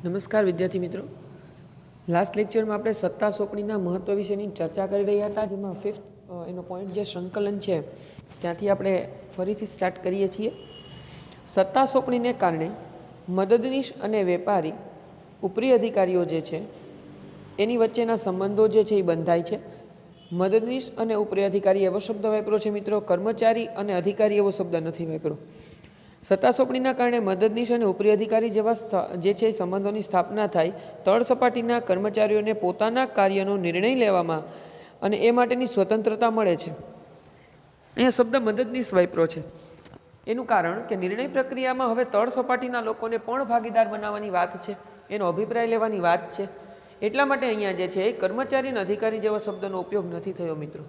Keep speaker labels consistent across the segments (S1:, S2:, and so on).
S1: નમસ્કાર વિદ્યાર્થી મિત્રો, લાસ્ટ લેક્ચરમાં આપણે સત્તા સોંપણીના મહત્વ વિશેની ચર્ચા કરી રહ્યા હતા, જેમાં ફિફ્થ એનો પોઈન્ટ જે સંકલન છે ત્યાંથી આપણે ફરીથી સ્ટાર્ટ કરીએ છીએ. સત્તા સોંપણીને કારણે મદદનીશ અને વેપારી ઉપરી અધિકારીઓ જે છે એની વચ્ચેના સંબંધો જે છે એ બંધાય છે. મદદનીશ અને ઉપરી અધિકારી એવો શબ્દ વાપર્યો છે મિત્રો, કર્મચારી અને અધિકારી એવો શબ્દ નથી વાપર્યો. સત્તા સોંપણીના કારણે મદદનીશ અને ઉપરી અધિકારી જેવા જે છે સંબંધોની સ્થાપના થાય. તળ સપાટીના કર્મચારીઓને પોતાના કાર્યનો નિર્ણય લેવામાં અને એ માટેની સ્વતંત્રતા મળે છે. અહીંયા શબ્દ મદદનીશ વાપર્યો છે. એનું કારણ કે નિર્ણય પ્રક્રિયામાં હવે તળ સપાટીના લોકોને પણ ભાગીદાર બનાવવાની વાત છે, એનો અભિપ્રાય લેવાની વાત છે. એટલા માટે અહીંયા જે છે એ કર્મચારી અને અધિકારી જેવા શબ્દનો ઉપયોગ નથી થયો મિત્રો.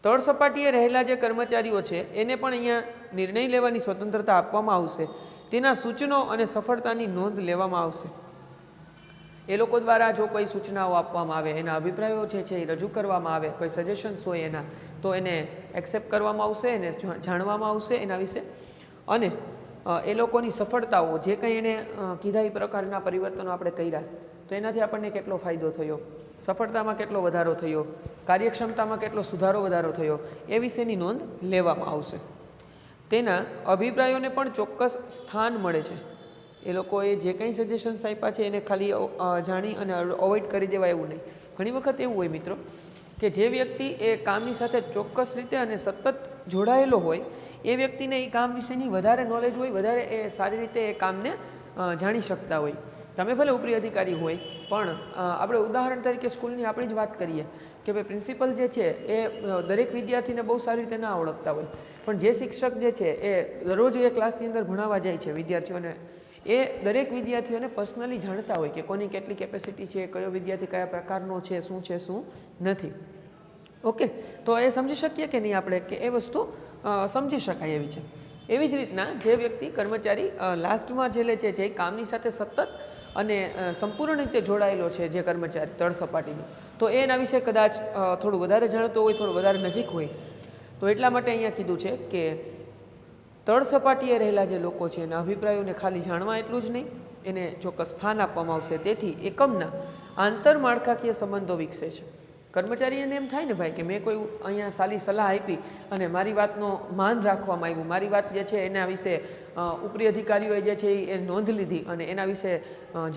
S1: તળ સપાટીએ રહેલા જે કર્મચારીઓ છે એને પણ અહીંયા નિર્ણય લેવાની સ્વતંત્રતા આપવામાં આવશે. તેના સૂચનો અને સફળતાની નોંધ લેવામાં આવશે. એ લોકો દ્વારા જો કોઈ સૂચનાઓ આપવામાં આવે, એના અભિપ્રાયો છે એ રજૂ કરવામાં આવે, કોઈ સજેશન્સ હોય એના, તો એને એક્સેપ્ટ કરવામાં આવશે, એને જાણવામાં આવશે એના વિશે. અને એ લોકોની સફળતાઓ જે કંઈ એને કીધા એ પ્રકારના પરિવર્તનો આપણે કર્યા, તો એનાથી આપણને કેટલો ફાયદો થયો, સફળતામાં કેટલો વધારો થયો, કાર્યક્ષમતામાં કેટલો વધારો થયો, એ વિશેની નોંધ લેવામાં આવશે. તેના અભિપ્રાયોને પણ ચોક્કસ સ્થાન મળે છે. એ લોકોએ જે કંઈ સજેશન્સ આપ્યા છે એને ખાલી જાણી અને અવોઇડ કરી દેવાય એવું નહીં. ઘણી વખત એવું હોય મિત્રો કે જે વ્યક્તિ એ કામની સાથે ચોક્કસ રીતે અને સતત જોડાયેલો હોય, એ વ્યક્તિને એ કામ વિશેની વધારે નોલેજ હોય, વધારે એ સારી રીતે એ કામને જાણી શકતા હોય. તમે ભલે ઉપરી અધિકારી હોય, પણ આપણે ઉદાહરણ તરીકે સ્કૂલની આપણી જ વાત કરીએ કે ભાઈ પ્રિન્સિપલ જે છે એ દરેક વિદ્યાર્થીને બહુ સારી રીતે ના ઓળખતા હોય, પણ જે શિક્ષક જે છે એ દરરોજ એ ક્લાસની અંદર ભણાવવા જાય છે વિદ્યાર્થીઓને, એ દરેક વિદ્યાર્થીઓને પર્સનલી જાણતા હોય કે કોની કેટલી કેપેસિટી છે, કયો વિદ્યાર્થી કયા પ્રકારનો છે, શું નથી. ઓકે, તો એ સમજી શકીએ કે નહીં આપણે, કે એ વસ્તુ સમજી શકાય એવી છે. એવી જ રીતના જે વ્યક્તિ કર્મચારી લાસ્ટમાં જે લે છે, જે કામની સાથે સતત અને સંપૂર્ણ રીતે જોડાયેલો છે, જે કર્મચારી તળ સપાટીનો, તો એના વિશે કદાચ થોડું વધારે જાણતો હોય, થોડું વધારે નજીક હોય. તો એટલા માટે અહીંયા કીધું છે કે તળ સપાટીએ રહેલા જે લોકો છે એના અભિપ્રાયોને ખાલી જાણવા એટલું જ નહીં, એને ચોક્કસ સ્થાન આપવામાં આવશે. તેથી એકમના આંતરમાળખાકીય સંબંધો વિકસે છે. કર્મચારીને એમ થાય ને ભાઈ કે મેં કોઈ અહીંયા સારી સલાહ આપી અને મારી વાતનો માન રાખવામાં આવ્યું, મારી વાત જે છે એના વિશે ઉપરી અધિકારીઓએ જે છે એ નોંધ લીધી અને એના વિશે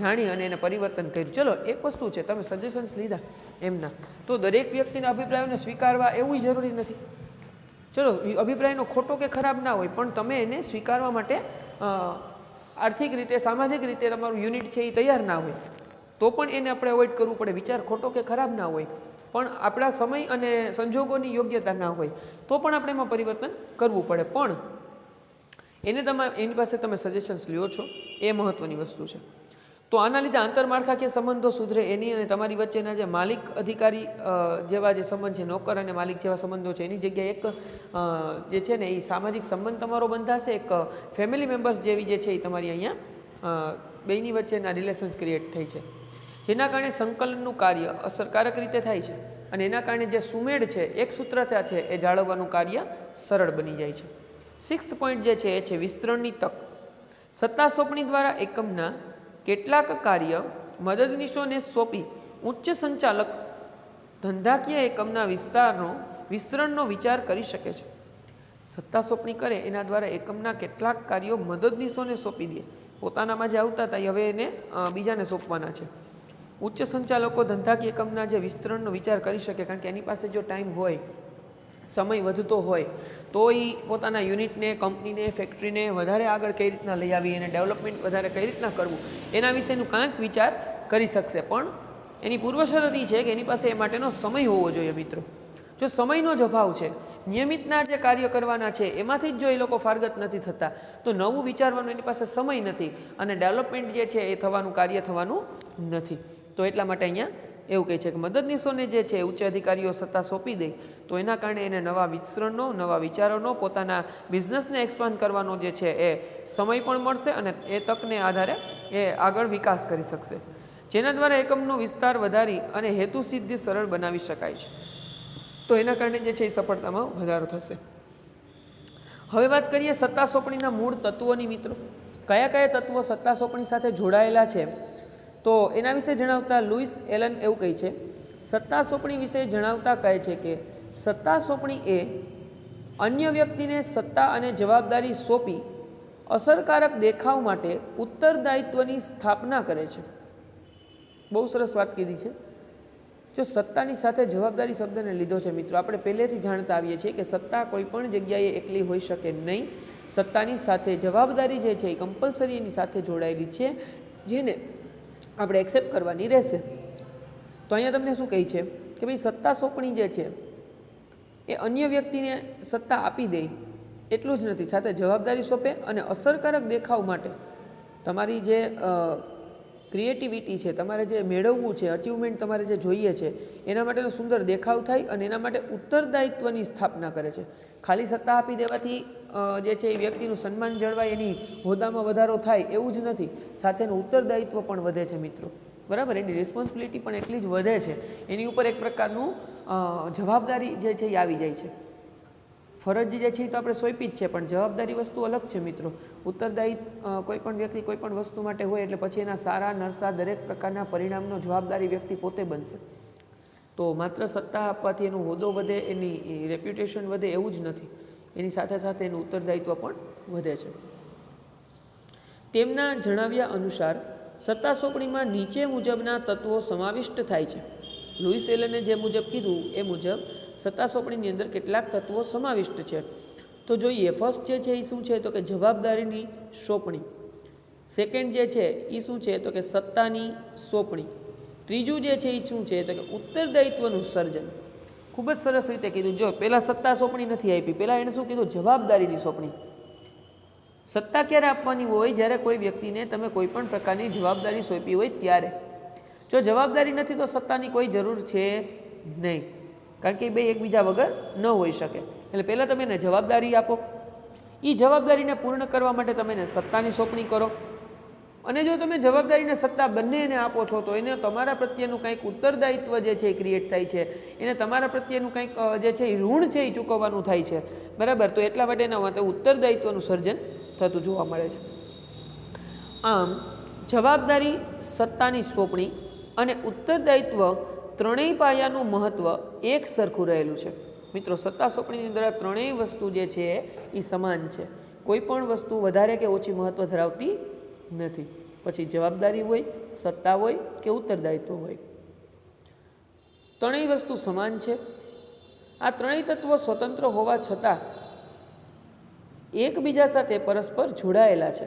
S1: જાણી અને એને પરિવર્તન કર્યું. ચલો, એક વસ્તુ છે, તમે સજેશન્સ લીધા એમના, તો દરેક વ્યક્તિના અભિપ્રાયોને સ્વીકારવા એવું જરૂરી નથી. ચલો, અભિપ્રાયનો ખોટો કે ખરાબ ના હોય, પણ તમે એને સ્વીકારવા માટે આર્થિક રીતે, સામાજિક રીતે તમારું યુનિટ છે એ તૈયાર ના હોય, તો પણ એને આપણે અવોઇડ કરવું પડે. વિચાર ખોટો કે ખરાબ ના હોય, પણ આપણા સમય અને સંજોગોની યોગ્યતા ના હોય, તો પણ આપણે એમાં પરિવર્તન કરવું પડે. પણ એની પાસે તમે સજેશન્સ લ્યો છો, એ મહત્ત્વની વસ્તુ છે. તો આના લીધે આંતરમાળખાકીય સંબંધો સુધરે. એની અને તમારી વચ્ચેના જે માલિક અધિકારી જેવા જે સંબંધ છે, નોકર અને માલિક જેવા સંબંધો છે, એની જગ્યાએ એક જે છે ને એ સામાજિક સંબંધ તમારો બંધાશે, એક ફેમિલી મેમ્બર્સ જેવી જે છે એ તમારી અહીંયા બેની વચ્ચેના રિલેશન્સ ક્રિએટ થઈ છે, જેના કારણે સંકલનનું કાર્ય અસરકારક રીતે થાય છે. અને એના કારણે જે સુમેળ છે, એક સૂત્રતા છે, એ જાળવવાનું કાર્ય સરળ બની જાય છે. 6th પોઈન્ટ જે છે એ છે વિસ્તરણની તક. સત્તા સોંપણી દ્વારા એકમના કેટલાક કાર્ય મદદનીશોને સોંપી ઉચ્ચ સંચાલક ધંધાકીય એકમના વિસ્તરણનો વિચાર કરી શકે છે. સત્તા સોંપણી કરે એના દ્વારા એકમના કેટલાક કાર્યો મદદનીશોને સોંપી દે. પોતાનામાં જે આવતા હતા એ હવે એને બીજાને સોંપવાના છે. ઉચ્ચ સંચાલકો ધંધાકીય એકમના જે વિસ્તરણનો વિચાર કરી શકે, કારણ કે એની પાસે જો ટાઈમ હોય, સમય વધતો હોય, તો એ પોતાના યુનિટને, કંપનીને, ફેક્ટરીને વધારે આગળ કઈ રીતના લઈ આવી, એને ડેવલપમેન્ટ વધારે કઈ રીતના કરવું, એના વિશેનું કાંઈક વિચાર કરી શકશે. પણ એની પૂર્વશરત એ છે કે એની પાસે એ માટેનો સમય હોવો જોઈએ મિત્રો. જો સમયનો જ અભાવ છે, નિયમિતના જે કાર્ય કરવાના છે એમાંથી જ જો એ લોકો ફારગત નથી થતા, તો નવું વિચારવાનું એની પાસે સમય નથી અને ડેવલપમેન્ટ જે છે એ થવાનું, કાર્ય થવાનું નથી. તો એટલા માટે અહીંયા એવું કહે છે કે મદદનીશોને જે છે ઉચ્ચ અધિકારીઓ સત્તા સોંપી દે, તો એના કારણે એને નવા વિસ્તરણનો, નવા વિચારોનો, પોતાના બિઝનેસને એક્સપાન્ડ કરવાનો જે છે એ સમય પણ મળશે અને એ તકને આધારે એ આગળ વિકાસ કરી શકશે, જેના દ્વારા એકમનો વિસ્તાર વધારી અને હેતુ સિદ્ધિ સરળ બનાવી શકાય છે. તો એના કારણે જે છે એ સફળતામાં વધારો થશે. હવે વાત કરીએ સત્તા સોંપણીના મૂળ તત્વોની મિત્રો. કયા કયા તત્વો સત્તા સોંપણી સાથે જોડાયેલા છે તો એના વિશે જણાવતા લુઈસ એલન એવું કહે છે, સત્તા સોંપણી વિશે જણાવતા કહે છે કે સત્તા સોંપણી એ અન્ય વ્યક્તિને સત્તા અને જવાબદારી સોંપી અસરકારક દેખાવ માટે ઉત્તરદાયિત્વની સ્થાપના કરે છે. બહુ સરસ વાત કીધી છે. જો સત્તાની સાથે જવાબદારી શબ્દને લીધો છે મિત્રો, આપણે પહેલેથી જાણતા આવીએ છીએ કે સત્તા કોઈ પણ જગ્યાએ એકલી હોઈ શકે નહીં. સત્તાની સાથે જવાબદારી જે છે એ કમ્પલસરી એની સાથે જોડાયેલી છે, જેને આપણે એક્સેપ્ટ કરવાની રહેશે. તો અહીંયા તમને શું કહે છે કે ભાઈ સત્તા સોંપણી જે છે એ અન્ય વ્યક્તિને સત્તા આપી દે એટલું જ નથી, સાથે જવાબદારી સોંપે અને અસરકારક દેખાવ માટે તમારી જે ક્રિએટિવિટી છે, તમારે જે મેળવવું છે, અચીવમેન્ટ તમારે જે જોઈએ છે એના માટેનો સુંદર દેખાવ થાય અને એના માટે ઉત્તરદાયિત્વની સ્થાપના કરે છે. ખાલી સત્તા આપી દેવાથી જે છે એ વ્યક્તિનું સન્માન જળવાય, એની હોદ્દામાં વધારો થાય એવું જ નથી, સાથેનું ઉત્તરદાયિત્વ પણ વધે છે મિત્રો. બરાબર, એની રિસ્પોન્સિબિલિટી પણ એટલી જ વધે છે, એની ઉપર એક પ્રકારનું જવાબદારી જે છે એ આવી જાય છે. ફરજ જે છે એ તો આપણે સોંપી જ છે, પણ જવાબદારી વસ્તુ અલગ છે મિત્રો. ઉત્તરદાયી કોઈ પણ વ્યક્તિ કોઈ પણ વસ્તુ માટે હોય એટલે પછી એના સારા નરસા દરેક પ્રકારના પરિણામનો જવાબદારી વ્યક્તિ પોતે બનશે. તો માત્ર સત્તા આપવાથી એનો હોદ્દો વધે, એની રેપ્યુટેશન વધે એવું જ નથી, એની સાથે સાથે એનું ઉત્તરદાયિત્વ પણ વધે છે. તેમના જણાવ્યા અનુસાર સત્તા સોંપણીમાં નીચે મુજબના તત્વો સમાવિષ્ટ થાય છે. લુઈસ એલને જે મુજબ કીધું એ મુજબ સત્તા સોંપણીની અંદર કેટલાક તત્વો સમાવિષ્ટ છે. તો જોઈએ, ફર્સ્ટ જે છે એ શું છે તો કે જવાબદારીની સોંપણી. સેકન્ડ જે છે એ શું છે તો કે સત્તાની સોંપણી. ત્રીજું જે છે એ શું છે તો કે ઉત્તરદાયિત્વનું સર્જન. ખૂબ જ સરસ રીતે કીધું. જો પહેલાં સત્તા સોંપણી નથી આપી, પહેલાં એણે શું કીધું, જવાબદારીની સોંપણી. સત્તા ક્યારે આપવાની હોય, જ્યારે કોઈ વ્યક્તિને તમે કોઈ પણ પ્રકારની જવાબદારી સોંપી હોય ત્યારે. જો જવાબદારી નથી તો સત્તાની કોઈ જરૂર છે નહીં, કારણ કે બે એકબીજા વગર ન હોઈ શકે. એટલે પહેલાં તમે એને જવાબદારી આપો, એ જવાબદારીને પૂર્ણ કરવા માટે તમે એને સત્તાની સોંપણી કરો. અને જો તમે જવાબદારીને સત્તા બંને એને આપો છો તો એને તમારા પ્રત્યેનું કંઈક ઉત્તરદાયિત્વ જે છે એ ક્રિએટ થાય છે, એને તમારા પ્રત્યેનું કંઈક જે છે એ ઋણ છે એ ચૂકવવાનું થાય છે. બરાબર, તો એટલા માટે એના માટે ઉત્તરદાયિત્વનું સર્જન થતું જોવા મળે છે. આમ જવાબદારી, સત્તાની સોંપણી અને ઉત્તરદાયિત્વ ત્રણેય પાયાનું મહત્ત્વ એક સરખું રહેલું છે મિત્રો. સત્તા સોંપણીની અંદર ત્રણેય વસ્તુ જે છે એ સમાન છે, કોઈ પણ વસ્તુ વધારે કે ઓછી મહત્ત્વ ધરાવતી નથી. પછી જવાબદારી હોય, સત્તા હોય કે ઉત્તરદાયિત્વ હોય, ત્રણેય વસ્તુ સમાન છે. આ ત્રણેય તત્વો સ્વતંત્ર હોવા છતાં એકબીજા સાથે પરસ્પર જોડાયેલા છે.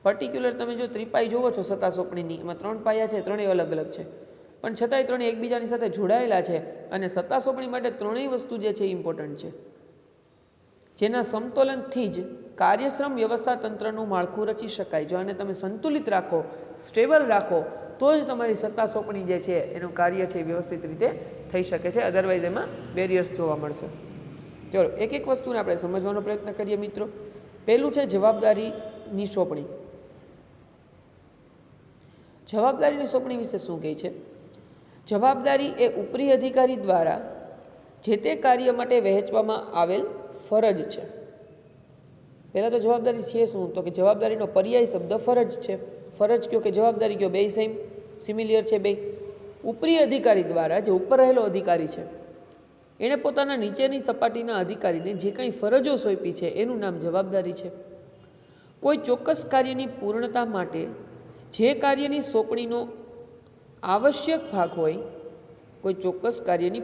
S1: પર્ટિક્યુલર તમે જો ત્રિપાઈ જોવો છો સત્તા સોંપણીની, એમાં ત્રણ પાયા છે, ત્રણેય અલગ અલગ છે, પણ છતાંય ત્રણેય એકબીજાની સાથે જોડાયેલા છે. અને સત્તા સોંપણી માટે ત્રણેય વસ્તુ જે છે ઇમ્પોર્ટન્ટ છે, જેના સમતોલનથી જ કાર્યશ્રમ વ્યવસ્થા તંત્રનું માળખું રચી શકાય. જો આને તમે સંતુલિત રાખો, સ્ટેબલ રાખો, તો જ તમારી સત્તા સોંપણી જે છે એનું કાર્ય છે વ્યવસ્થિત રીતે થઈ શકે છે. અધરવાઇઝ એમાં બેરિયર્સ જોવા મળશે. ચલો એક એક વસ્તુને આપણે સમજવાનો પ્રયત્ન કરીએ મિત્રો. પહેલું છે જવાબદારીની સોંપણી. જવાબદારીની સોંપણી વિશે શું કહે છે? જવાબદારી એ ઉપરી અધિકારી દ્વારા જે તે કાર્ય માટે વહેંચવામાં આવેલ ફરજ છે. પહેલાં તો જવાબદારી છે શું, તો કે જવાબદારીનો પર્યાય શબ્દ ફરજ છે. ફરજ કયો કે જવાબદારી કયો, બે સેમ સિમિલિયર છે બે. ઉપરી અધિકારી દ્વારા, જે ઉપર રહેલો અધિકારી છે, એણે પોતાના નીચેની સપાટીના અધિકારીને જે કંઈ ફરજો સોંપી છે એનું નામ જવાબદારી છે. કોઈ ચોક્કસ કાર્યની પૂર્ણતા માટે જે કાર્યની સોંપણીનો આવશ્યક ભાગ હોય, કોઈ ચોક્કસ કાર્યની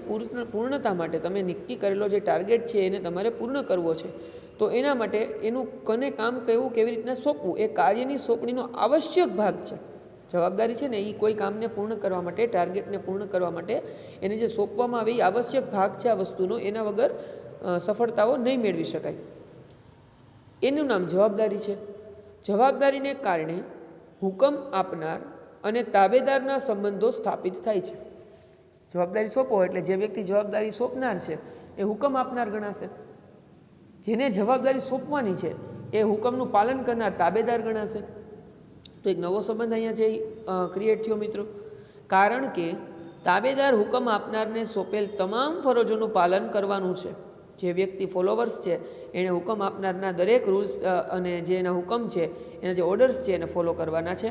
S1: પૂર્ણતા માટે તમે નક્કી કરેલો જે ટાર્ગેટ છે એને તમારે પૂર્ણ કરવો છે, તો એના માટે એનું કને કામ કહેવું, કેવી રીતના સોંપવું, એ કાર્યની સોંપણીનો આવશ્યક ભાગ છે. જવાબદારી છે ને એ કોઈ કામને પૂર્ણ કરવા માટે, ટાર્ગેટને પૂર્ણ કરવા માટે એને જે સોંપવામાં આવે એ આવશ્યક ભાગ છે આ વસ્તુનો, એના વગર સફળતાઓ નહીં મેળવી શકાય. એનું નામ જવાબદારી છે. જવાબદારીને કારણે હુકમ આપનાર અને તાબેદારના સંબંધો સ્થાપિત થાય છે. જવાબદારી સોંપો એટલે જે વ્યક્તિ જવાબદારી સોંપનાર છે એ હુકમ આપનાર ગણાશે. જેને જવાબદારી સોંપવાની છે એ હુકમનું પાલન કરનાર તાબેદાર ગણાશે. તો એક નવો સંબંધ અહીંયા છે ક્રિએટ થયો મિત્રો. કારણ કે તાબેદાર હુકમ આપનારને સોંપેલ તમામ ફરજોનું પાલન કરવાનું છે. જે વ્યક્તિ ફોલોવર્સ છે એણે હુકમ આપનારના દરેક રૂલ્સ અને જે એના હુકમ છે, એના જે ઓર્ડર્સ છે એને ફોલો કરવાના છે.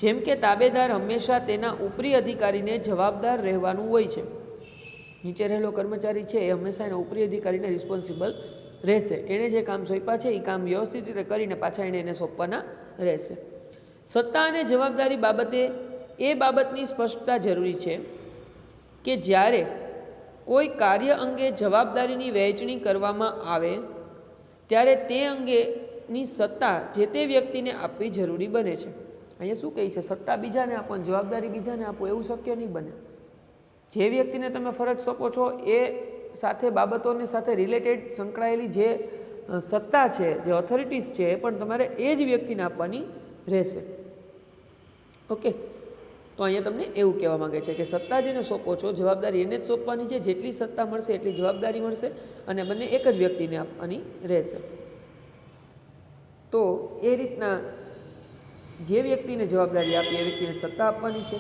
S1: જેમ કે તાબેદાર હંમેશા તેના ઉપરી અધિકારીને જવાબદાર રહેવાનું હોય છે. નીચે રહેલો કર્મચારી છે એ હંમેશા એના ઉપરી અધિકારીને રિસ્પોન્સિબલ રહેશે. એણે જે કામ સોંપ્યા છે એ કામ વ્યવસ્થિત રીતે કરીને પાછા એને સોંપવાના રહેશે. સત્તા અને જવાબદારી બાબતે એ બાબતની સ્પષ્ટતા જરૂરી છે કે જ્યારે કોઈ કાર્ય અંગે જવાબદારીની વહેંચણી કરવામાં આવે ત્યારે તે અંગેની સત્તા જે તે વ્યક્તિને આપવી જરૂરી બને છે. અહીંયા શું કહે છે? સત્તા બીજાને આપો અને જવાબદારી બીજાને આપો, એવું શક્ય નહીં બને. જે વ્યક્તિને તમે ફરજ સોંપો છો એ સાથે બાબતોની સાથે રિલેટેડ સંકળાયેલી જે સત્તા છે, જે ઓથોરિટીઝ છે, એ પણ તમારે એ જ વ્યક્તિને આપવાની રહેશે. ઓકે, તો અહીંયા તમને એવું કહેવા માંગે છે કે સત્તા જેને સોંપો છો જવાબદારી એને જ સોંપવાની છે. જેટલી સત્તા મળશે એટલી જવાબદારી મળશે અને બંને એક જ વ્યક્તિને આપવાની રહેશે. તો એ રીતના જે વ્યક્તિને જવાબદારી આપી એ વ્યક્તિને સત્તા આપવાની છે.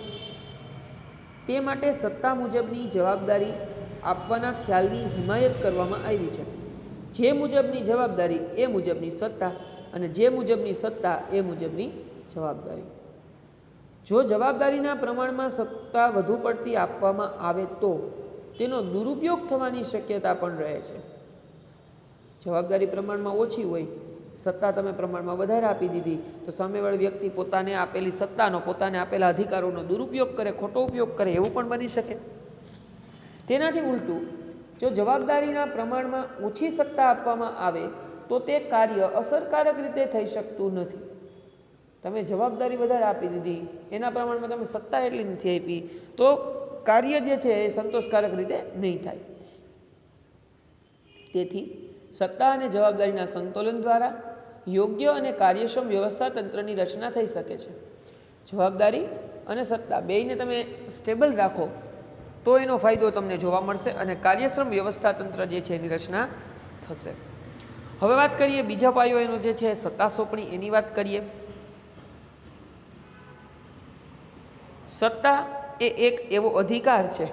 S1: તે માટે સત્તા મુજબની જવાબદારી આપવાના ખ્યાલની હિમાયત કરવામાં આવી છે. જે મુજબની જવાબદારી એ મુજબની સત્તા અને જે મુજબની સત્તા એ મુજબની જવાબદારી. જો જવાબદારીના પ્રમાણમાં સત્તા વધુ પડતી આપવામાં આવે તો તેનો દુરુપયોગ થવાની શક્યતા પણ રહે છે. જવાબદારી પ્રમાણમાં ઓછી હોય, સત્તા તમે પ્રમાણમાં વધારે આપી દીધી તો સામેવાળી વ્યક્તિ પોતાને આપેલી સત્તાનો, પોતાને આપેલા અધિકારોનો દુરુપયોગ કરે, ખોટો ઉપયોગ કરે, એવું પણ બની શકે. તેનાથી ઉલટું, જો જવાબદારીના પ્રમાણમાં ઓછી સત્તા આપવામાં આવે તો તે કાર્ય અસરકારક રીતે થઈ શકતું નથી. તમે જવાબદારી વધારે આપી દીધી, એના પ્રમાણમાં તમે સત્તા એટલી નથી આપી, તો કાર્ય જે છે એ સંતોષકારક રીતે નહીં થાય. તેથી સત્તા અને જવાબદારીના સંતુલન દ્વારા યોગ્ય અને કાર્યક્ષમ વ્યવસ્થા તંત્રની રચના થઈ શકે છે. જવાબદારી અને સત્તા બેયને તમે સ્ટેબલ રાખો તો એનો ફાયદો તમને જોવા મળશે અને કાર્યક્ષમ વ્યવસ્થા તંત્ર જે છે એની રચના થશે. હવે વાત કરીએ બીજા પાયો એનો જે છે સત્તા સોંપણી, એની વાત કરીએ. સત્તા એ એક એવો અધિકાર છે.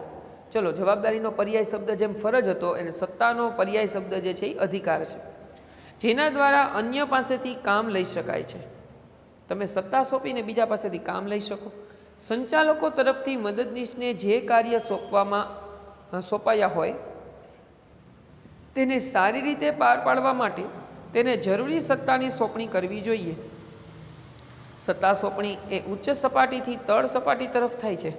S1: ચલો, જવાબદારીનો પર્યાય શબ્દ જેમ ફરજ હતો, એને સત્તાનો પર્યાય શબ્દ જે છે એ અધિકાર છે, જેના દ્વારા અન્ય પાસેથી કામ લઈ શકાય છે. તમે સત્તા સોંપીને બીજા પાસેથી કામ લઈ શકો. સંચાલકો તરફથી મદદનીશને જે કાર્ય સોંપાયા હોય તેને સારી રીતે પાર પાડવા માટે તેને જરૂરી સત્તાની સોંપણી કરવી જોઈએ. સત્તા સોંપણી એ ઉચ્ચ સપાટીથી તળ સપાટી તરફ થાય છે,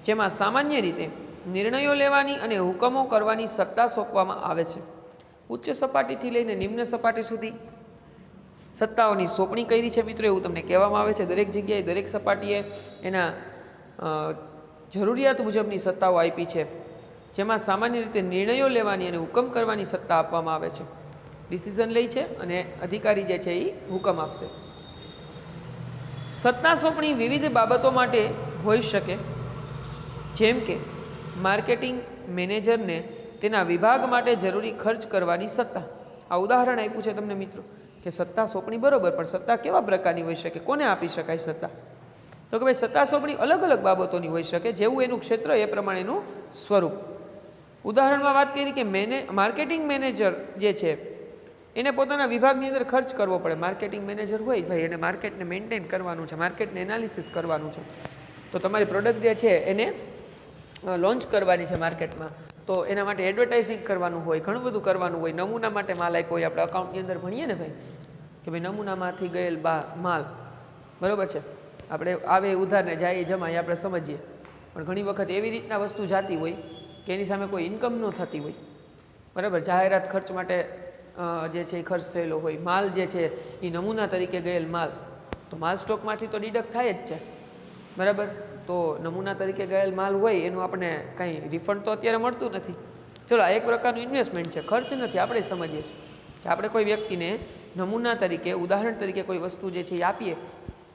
S1: જેમાં સામાન્ય રીતે નિર્ણયો લેવાની અને હુકમો કરવાની સત્તા સોંપવામાં આવે છે. ઉચ્ચ સપાટીથી લઈને નિમ્ન સપાટી સુધી સત્તાઓની સોંપણી કરી છે મિત્રો, એવું તમને કહેવામાં આવે છે. દરેક જગ્યાએ, દરેક સપાટીએ એના જરૂરિયાત મુજબની સત્તાઓ આપી છે, જેમાં સામાન્ય રીતે નિર્ણયો લેવાની અને હુકમ કરવાની સત્તા આપવામાં આવે છે. ડિસિઝન લે છે અને અધિકારી જે છે એ હુકમ આપશે. સત્તા સોંપણી વિવિધ બાબતો માટે હોઈ શકે, જેમ કે માર્કેટિંગ મેનેજરને તેના વિભાગ માટે જરૂરી ખર્ચ કરવાની સત્તા. આ ઉદાહરણ આપ્યું છે તમને મિત્રો કે સત્તા સોંપણી બરોબર, પણ સત્તા કેવા પ્રકારની હોઈ શકે, કોને આપી શકાય સત્તા? તો કે ભાઈ સત્તા સોંપણી અલગ અલગ બાબતોની હોઈ શકે, જેવું એનું ક્ષેત્ર એ પ્રમાણેનું સ્વરૂપ. ઉદાહરણમાં વાત કરી કે માર્કેટિંગ મેનેજર જે છે એને પોતાના વિભાગની અંદર ખર્ચ કરવો પડે. માર્કેટિંગ મેનેજર હોય ભાઈ, એને માર્કેટને મેન્ટેન કરવાનું છે, માર્કેટને એનાલિસિસ કરવાનું છે. તો તમારી પ્રોડક્ટ જે છે એને લોન્ચ કરવાની છે માર્કેટમાં, તો એના માટે એડવર્ટાઇઝિંગ કરવાનું હોય, ઘણું બધું કરવાનું હોય. નમૂના માટે માલ આપ્યો હોય, આપણે અકાઉન્ટની અંદર ભણીએ ને ભાઈ કે ભાઈ નમૂનામાંથી ગયેલ માલ બરાબર છે, આપણે આવે ઉધારને જાય જમાય આપણે સમજીએ, પણ ઘણી વખત એવી રીતના વસ્તુ જાતી હોય કે એની સામે કોઈ ઇન્કમ ન થતી હોય, બરાબર. જાહેરાત ખર્ચ માટે જે છે એ ખર્ચ થયેલો હોય. માલ જે છે એ નમૂના તરીકે ગયેલ માલ, તો માલ સ્ટોકમાંથી તો ડિડક્ટ થાય જ છે, બરાબર. તો નમૂના તરીકે ગયેલ માલ હોય એનું આપણે કંઈ રિફંડ તો અત્યારે મળતું નથી. ચલો, આ એક પ્રકારનું ઇન્વેસ્ટમેન્ટ છે, ખર્ચ નથી. આપણે સમજીએ છીએ કે આપણે કોઈ વ્યક્તિને નમૂના તરીકે, ઉદાહરણ તરીકે કોઈ વસ્તુ જે છે એ આપીએ,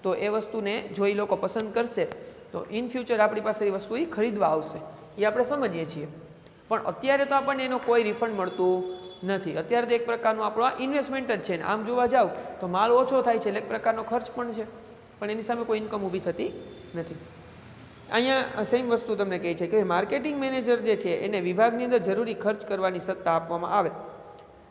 S1: તો એ વસ્તુને જો એ લોકો પસંદ કરશે તો ઇન ફ્યુચર આપણી પાસે એ વસ્તુ એ ખરીદવા આવશે, એ આપણે સમજીએ છીએ. પણ અત્યારે તો આપણને એનો કોઈ રિફંડ મળતું નથી. અત્યારે તો એક પ્રકારનું આપણો આ ઇન્વેસ્ટમેન્ટ જ છે ને. આમ જોવા જાવ તો માલ ઓછો થાય છે એટલે એક પ્રકારનો ખર્ચ પણ છે, પણ એની સામે કોઈ ઇન્કમ ઊભી થતી નથી. અહીંયા સેમ વસ્તુ તમને કહે છે કે માર્કેટિંગ મેનેજર જે છે એને વિભાગની અંદર જરૂરી ખર્ચ કરવાની સત્તા આપવામાં આવે.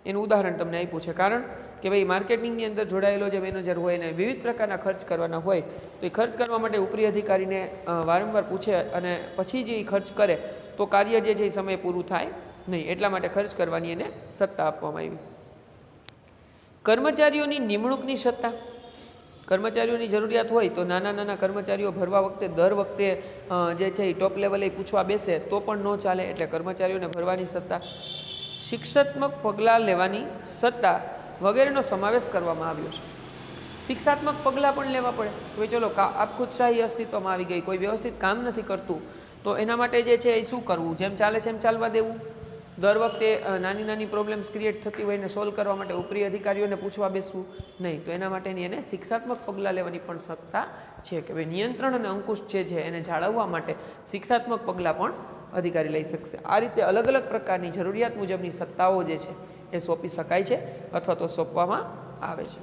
S1: એનું ઉદાહરણ તમને આપ્યું છે, કારણ કે ભાઈ માર્કેટિંગની અંદર જોડાયેલો જે મેનેજર હોય એને વિવિધ પ્રકારના ખર્ચ કરવાના હોય તો એ ખર્ચ કરવા માટે ઉપરી અધિકારીને વારંવાર પૂછે અને પછી જે ખર્ચ કરે તો કાર્ય જે છે એ સમય પૂરું થાય નહીં, એટલા માટે ખર્ચ કરવાની એને સત્તા આપવામાં આવી. કર્મચારીઓની નિમણૂકની સત્તા. કર્મચારીઓની જરૂરિયાત હોય તો નાના નાના કર્મચારીઓ ભરવા વખતે દર વખતે જે છે એ ટોપ લેવલે પૂછવા બેસે તો પણ ન ચાલે, એટલે કર્મચારીઓને ભરવાની સત્તા. શિક્ષાત્મક પગલાં લેવાની સત્તા વગેરેનો સમાવેશ કરવામાં આવ્યો છે. શિક્ષાત્મક પગલાં પણ લેવા પડે. હવે ચલો આપખુદશાહી અસ્તિત્વમાં આવી ગઈ, કોઈ વ્યવસ્થિત કામ નથી કરતું તો એના માટે જે છે એ શું કરવું, જેમ ચાલે છે એમ ચાલવા દેવું. દર વખતે નાની નાની પ્રોબ્લેમ્સ ક્રિએટ થતી હોય એને સોલ્વ કરવા માટે ઉપરી અધિકારીઓને પૂછવા બેસવું નહીં, તો એના માટેની એને શિક્ષાત્મક પગલાં લેવાની પણ સત્તા છે કે ભાઈ નિયંત્રણ અને અંકુશ જે છે એને જાળવવા માટે શિક્ષાત્મક પગલાં પણ અધિકારી લઈ શકશે. આ રીતે અલગ અલગ પ્રકારની જરૂરિયાત મુજબની સત્તાઓ જે છે એ સોંપી શકાય છે અથવા તો સોંપવામાં આવે છે.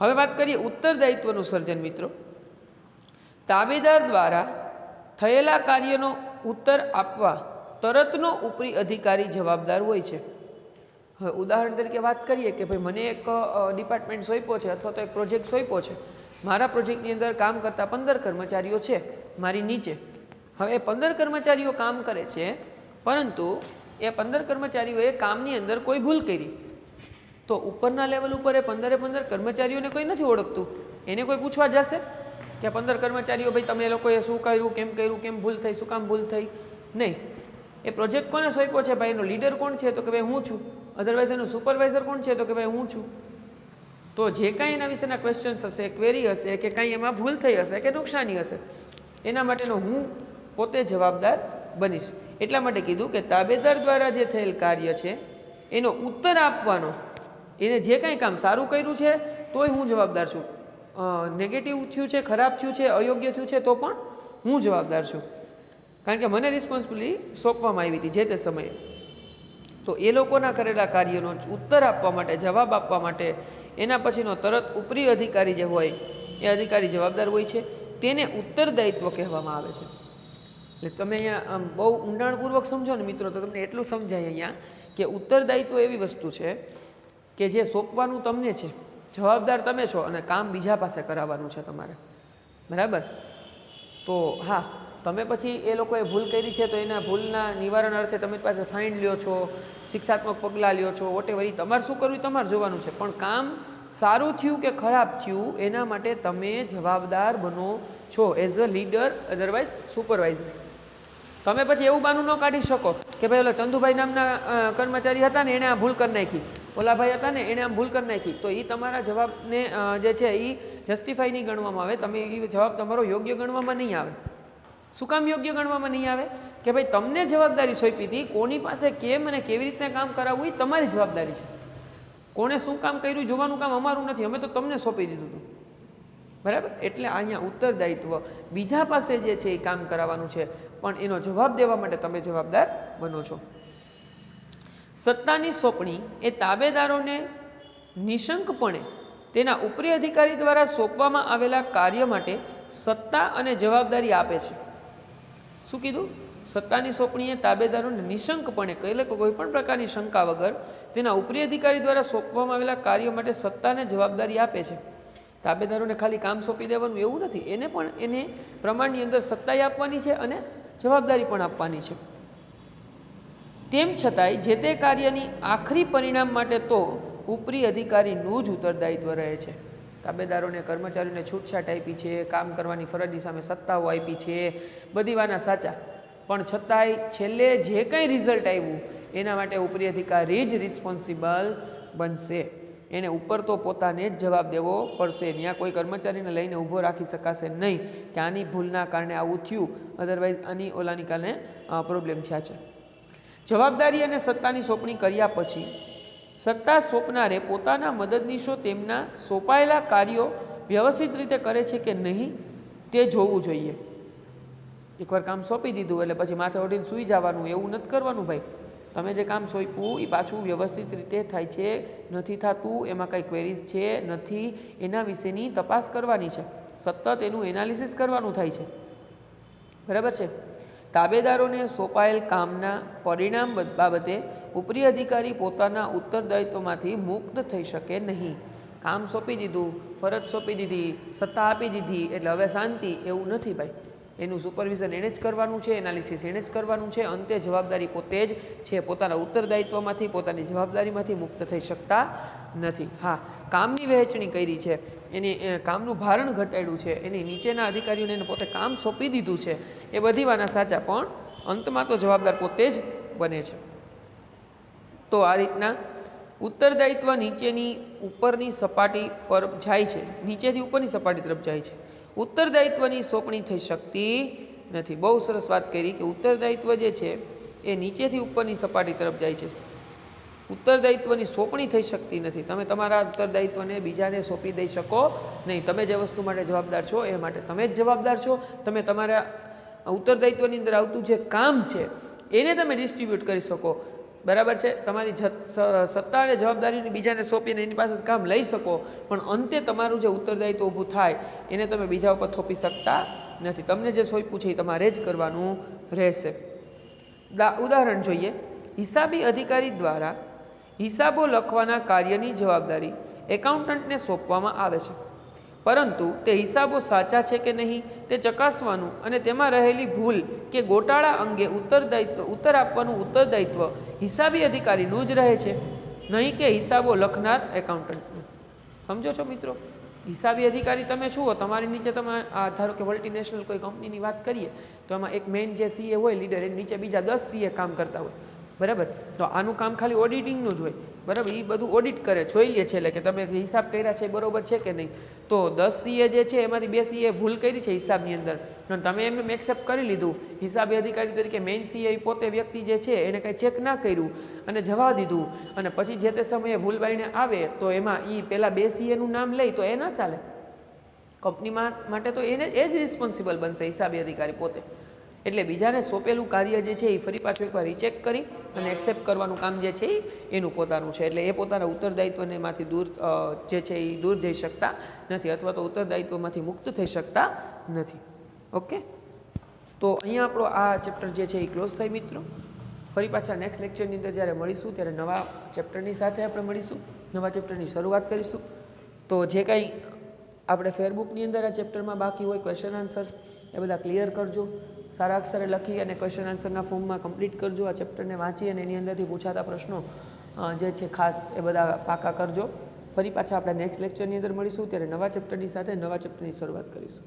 S1: હવે વાત કરીએ ઉત્તરદાયિત્વનું સર્જન. મિત્રો, તાબેદાર દ્વારા થયેલા કાર્યનો ઉત્તર આપવા તરતનો ઉપરી અધિકારી જવાબદાર હોય છે. હવે ઉદાહરણ તરીકે વાત કરીએ કે ભાઈ મને એક ડિપાર્ટમેન્ટ સોંપ્યો છે અથવા તો એક પ્રોજેક્ટ સોંપ્યો છે. મારા પ્રોજેક્ટની અંદર કામ કરતા 15 કર્મચારીઓ છે મારી નીચે. હવે 15 કર્મચારીઓ કામ કરે છે, પરંતુ એ 15 કર્મચારીઓએ કામની અંદર કોઈ ભૂલ કરી તો ઉપરના લેવલ ઉપર એ 15 કર્મચારીઓને કોઈ નથી ઓળખતું. એને કોઈ પૂછવા જશે કે 15 કર્મચારીઓ ભાઈ તમે લોકોએ શું કર્યું, કેમ ભૂલ થઈ, શું કામ ભૂલ થઈ? નહીં. એ પ્રોજેક્ટ કોને સોંપ્યો છે ભાઈ, એનો લીડર કોણ છે તો કે ભાઈ હું છું. અધરવાઇઝ એનું સુપરવાઇઝર કોણ છે તો કે ભાઈ હું છું. તો જે કાંઈ એના વિશેના ક્વેશ્ચન્સ હશે, ક્વેરી હશે કે કાંઈ એમાં ભૂલ થઈ હશે કે નુકસાની હશે, એના માટેનો હું પોતે જવાબદાર બનીશ. એટલા માટે કીધું કે તાબેદાર દ્વારા જે થયેલ કાર્ય છે એનો ઉત્તર આપવાનો, એને જે કાંઈ કામ સારું કર્યું છે તોય હું જવાબદાર છું, નેગેટિવ થયું છે, ખરાબ થયું છે, અયોગ્ય થયું છે તો પણ હું જવાબદાર છું, કારણ કે મને રિસ્પોન્સિબિલિટી સોંપવામાં આવી હતી જે તે સમયે. તો એ લોકોના કરેલા કાર્યનો ઉત્તર આપવા માટે, જવાબ આપવા માટે એના પછીનો તરત ઉપરી અધિકારી જે હોય એ અધિકારી જવાબદાર હોય છે. તેને ઉત્તરદાયિત્વ કહેવામાં આવે છે. એટલે તમે અહીંયા આમ બહુ ઊંડાણપૂર્વક સમજો ને મિત્રો તો તમને એટલું સમજાય અહીંયા કે ઉત્તરદાયિત્વ એવી વસ્તુ છે કે જે સોંપવાનું તમને છે, જવાબદાર તમે છો અને કામ બીજા પાસે કરાવવાનું છે તમારે. બરાબર? તો હા, તમે પછી એ લોકોએ ભૂલ કરી છે તો એના ભૂલના નિવારણ અર્થે તમે પાસે ફાઇન લ્યો છો, શિક્ષાત્મક પગલાં લ્યો છો, વોટેવર. એ તમારે શું કરવું એ તમારે જોવાનું છે, પણ કામ સારું થયું કે ખરાબ થયું એના માટે તમે જવાબદાર બનો છો as a leader, otherwise supervisor. તમે પછી એવું બાનું ન કાઢી શકો કે ભાઈ ઓલા ચંદુભાઈ નામના કર્મચારી હતા ને એણે આ ભૂલ કરી નાખી, ઓલા ભાઈ હતા ને એણે આમ ભૂલ કરી નાખી, તો એ તમારા જવાબને જે છે એ જસ્ટિફાઈ નહીં ગણવામાં આવે. તમે એ જવાબ તમારો યોગ્ય ગણવામાં નહીં આવે. શું કામ યોગ્ય ગણવામાં નહીં આવે? કે ભાઈ તમને જવાબદારી સોંપી હતી, કોની પાસે કેમ અને કેવી રીતના કામ કરાવવું એ તમારી જવાબદારી છે. કોણે શું કામ કર્યું જોવાનું કામ અમારું નથી, અમે તો તમને સોંપી દીધું હતું. બરાબર? એટલે અહીંયા ઉત્તરદાયિત્વ બીજા પાસે જે છે એ કામ કરાવવાનું છે, પણ એનો જવાબ દેવા માટે તમે જવાબદાર બનો છો. સત્તાની સોંપણી એ તાબેદારોને નિશંકપણે તેના ઉપરી અધિકારી દ્વારા સોંપવામાં આવેલા કાર્ય માટે સત્તા અને જવાબદારી આપે છે. શું કીધું? સત્તાની સોંપણી એ તાબેદારોને નિશંકપણે, એટલે કોઈ પણ પ્રકારની શંકા વગર તેના ઉપરી અધિકારી દ્વારા સોંપવામાં આવેલા કાર્ય માટે સત્તા અને જવાબદારી આપે છે. તાબેદારોને ખાલી કામ સોંપી દેવાનું એવું નથી, એને પણ એને પ્રમાણની અંદર સત્તાએ આપવાની છે અને જવાબદારી પણ આપવાની છે. તેમ છતાંય જે તે કાર્યની આખરી પરિણામ માટે તો ઉપરી અધિકારીનું જ ઉત્તરદાયિત્વ રહે છે. તાબેદારોને, કર્મચારીઓને છૂટછાટ આપી છે, કામ કરવાની ફરજની સામે સત્તાઓ આપી છે, બધી વાના સાચા, પણ છતાંય છેલ્લે જે કંઈ રિઝલ્ટ આવ્યું એના માટે ઉપરી અધિકારી જ રિસ્પોન્સિબલ બનશે. એને ઉપર તો પોતાને જ જવાબ દેવો પડશે. ત્યાં કોઈ કર્મચારીને લઈને ઊભો રાખી શકાશે નહીં કે આની ભૂલના કારણે આવું થયું, અધરવાઇઝ આની ઓલાની કારણે પ્રોબ્લેમ થયા છે. જવાબદારી અને સત્તાની સોંપણી કર્યા પછી સત્તા સોંપનારે પોતાના મદદનીશો તેમના સોંપાયેલા કાર્યો વ્યવસ્થિત રીતે કરે છે કે નહીં તે જોવું જોઈએ. એકવાર કામ સોંપી દીધું એટલે પછી માથે ઓઢીને સૂઈ જવાનું એવું નથી કરવાનું ભાઈ. તમે જે કામ સોંપ્યું એ પાછું વ્યવસ્થિત રીતે થાય છે, નથી થતું, એમાં કંઈ ક્વેરીઝ છે નથી, એના વિશેની તપાસ કરવાની છે, સતત એનું એનાલિસિસ કરવાનું થાય છે. બરાબર છે? તાબેદારોને સોંપાયેલ કામના પરિણામ બાબતે ઉપરી અધિકારી પોતાના ઉત્તરદાયિત્વમાંથી મુક્ત થઈ શકે નહીં. કામ સોંપી દીધું, ફરજ સોંપી દીધી, સત્તા આપી દીધી એટલે હવે શાંતિ, એવું નથી ભાઈ. એનું સુપરવિઝન એણે જ કરવાનું છે, એનાલિસિસ એણે જ કરવાનું છે. અંતે જવાબદારી પોતે જ છે. પોતાના ઉત્તરદાયિત્વમાંથી, પોતાની જવાબદારીમાંથી મુક્ત થઈ શકતા નથી. હા, કામની વહેંચણી કરી છે, એની કામનું ભારણ ઘટાડ્યું છે, એની નીચેના અધિકારીઓને એને પોતે કામ સોંપી દીધું છે, એ બધી વાના સાચા, પણ અંતમાં તો જવાબદાર પોતે જ બને છે. તો આ રીતના ઉત્તરદાયિત્વ નીચેની ઉપરની સપાટી પર જાય છે, નીચેથી ઉપરની સપાટી તરફ જાય છે. ઉત્તરદાયિત્વની સોંપણી થઈ શકતી નથી. બહુ સરસ વાત કરી કે ઉત્તરદાયિત્વ જે છે એ નીચેથી ઉપરની સપાટી તરફ જાય છે. ઉત્તરદાયિત્વની સોંપણી થઈ શકતી નથી. તમે તમારા ઉત્તરદાયિત્વને બીજાને સોંપી દઈ શકો નહીં. તમે જે વસ્તુ માટે જવાબદાર છો એ માટે તમે જ જવાબદાર છો. તમે તમારા ઉત્તરદાયિત્વની અંદર આવતું જે કામ છે એને તમે ડિસ્ટ્રીબ્યુટ કરી શકો, બરાબર છે. તમારી સત્તા અને જવાબદારીને બીજાને સોંપીને એની પાસે કામ લઈ શકો, પણ અંતે તમારું જે ઉત્તરદાયિત્વ ઊભું થાય એને તમે બીજા ઉપર થોપી શકતા નથી. તમને જે સોંપ્યું છે એ તમારે જ કરવાનું રહેશે. ઉદાહરણ જોઈએ. હિસાબી અધિકારી દ્વારા હિસાબો લખવાના કાર્યની જવાબદારી એકાઉન્ટન્ટને સોંપવામાં આવે છે, પરંતુ તે હિસાબો સાચા છે કે નહીં તે ચકાસવાનું અને તેમાં રહેલી ભૂલ કે ગોટાળા અંગે ઉત્તર આપવાનું ઉત્તરદાયિત્વ હિસાબી અધિકારીનું જ રહે છે, નહીં કે હિસાબો લખનાર એકાઉન્ટન્ટનું. સમજો છો મિત્રો? હિસાબી અધિકારી તમે છો, તમારી નીચે તમે ધારો કે મલ્ટીનેશનલ કોઈ કંપનીની વાત કરીએ તો એમાં એક મેઇન જે સીએ હોય, લીડર, એની નીચે બીજા 10 સીએ કામ કરતા હોય, બરાબર. તો આનું કામ ખાલી ઓડિટિંગનું જ હોય, બરાબર. એ બધું ઓડિટ કરે, જોઈ લે છે, એટલે કે તમે જે હિસાબ કર્યા છે એ બરોબર છે કે નહીં. તો 10 સીએ જે છે એમાંથી 2 સીએ ભૂલ કરી છે હિસાબની અંદર, અને તમે એમને એક્સેપ્ટ કરી લીધું. હિસાબી અધિકારી તરીકે મેઇન સીએ પોતે વ્યક્તિ જે છે એને કંઈ ચેક ના કર્યું અને જવા દીધું, અને પછી જે તે સમયે ભૂલ બાઈને આવે તો એમાં એ પહેલા 2 સીએનું નામ લઈ તો એ ના ચાલે. કંપનીમાં માટે તો એને એ જ રિસ્પોન્સિબલ બનશે હિસાબી અધિકારી પોતે. એટલે બીજાને સોંપેલું કાર્ય જે છે એ ફરી પાછું એકવાર રીચેક કરી અને એક્સેપ્ટ કરવાનું કામ જે છે એનું પોતાનું છે. એટલે એ પોતાના ઉત્તરદાયિત્વનેમાંથી દૂર જે છે એ દૂર જઈ શકતા નથી, અથવા તો ઉત્તરદાયિત્વમાંથી મુક્ત થઈ શકતા નથી. ઓકે, તો અહીંયા આપણો આ ચેપ્ટર જે છે એ ક્લોઝ થાય મિત્રો. ફરી પાછા નેક્સ્ટ લેક્ચરની અંદર જ્યારે મળીશું ત્યારે નવા ચેપ્ટરની સાથે આપણે મળીશું, નવા ચેપ્ટરની શરૂઆત કરીશું. તો જે કંઈ આપણે ફેરબુકની અંદર આ ચેપ્ટરમાં બાકી હોય ક્વેશ્ચન આન્સર્સ એ બધા ક્લિયર કરજો, સારા અક્ષરે લખી અને ક્વેશ્ચન આન્સરના ફોર્મમાં કમ્પ્લીટ કરજો. આ ચેપ્ટરને વાંચી અને એની અંદરથી પૂછાતા પ્રશ્નો જે છે ખાસ એ બધા પાકા કરજો. ફરી પાછા આપણે નેક્સ્ટ લેક્ચરની અંદર મળીશું ત્યારે નવા ચેપ્ટરની સાથે નવા ચેપ્ટરની શરૂઆત કરીશું.